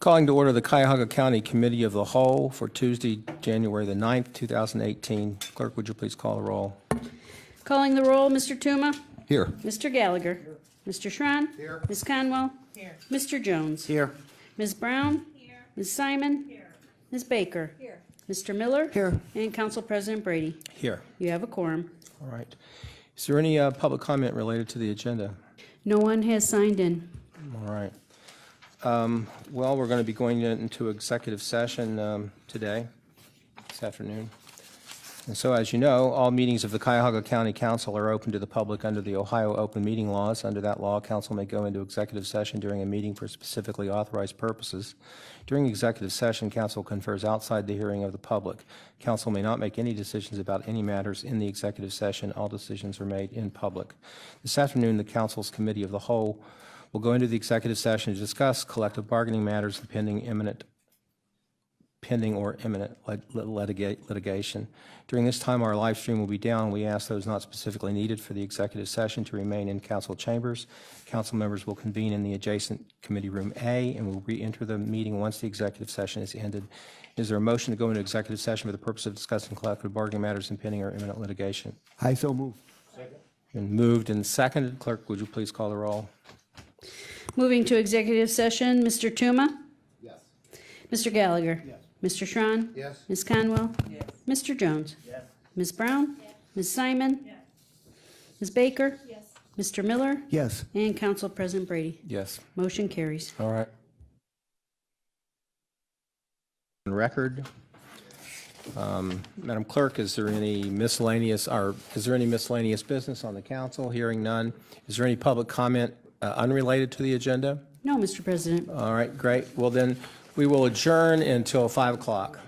Calling to order the Cuyahoga County Committee of the Whole for Tuesday, January the 9th, 2018. Clerk, would you please call the roll? Calling the roll, Mr. Tuma. Here. Mr. Gallagher. Mr. Schron. Here. Ms. Conwell. Here. Mr. Jones. Here. Ms. Brown. Here. Ms. Simon. Here. Ms. Baker. Here. Mr. Miller. Here. And Council President Brady. Here. You have a quorum. All right. Is there any public comment related to the agenda? No one has signed in. All right. Well, we're going to be going into executive session today, this afternoon. And so, as you know, all meetings of the Cuyahoga County Council are open to the public under the Ohio open meeting laws. Under that law, council may go into executive session during a meeting for specifically authorized purposes. During executive session, council confers outside the hearing of the public. Council may not make any decisions about any matters in the executive session. All decisions are made in public. This afternoon, the council's committee of the whole will go into the executive session to discuss collective bargaining matters and pending or imminent litigation. During this time, our live stream will be down. We ask those not specifically needed for the executive session to remain in council chambers. Council members will convene in the adjacent committee room A and will re-enter the meeting once the executive session is ended. Is there a motion to go into executive session for the purpose of discussing collective bargaining matters and pending or imminent litigation? I so move. Been moved and seconded. Clerk, would you please call the roll? Moving to executive session, Mr. Tuma. Yes. Mr. Gallagher. Yes. Mr. Schron. Yes. Ms. Conwell. Yes. Mr. Jones. Yes. Ms. Brown. Yes. Ms. Simon. Yes. Ms. Baker. Yes. Mr. Miller. Yes. And Council President Brady. Yes. Motion carries. All right. On record. Madam Clerk, is there any miscellaneous business on the council? Hearing none. Is there any public comment unrelated to the agenda? No, Mr. President. All right, great. Well, then we will adjourn until 5 o'clock.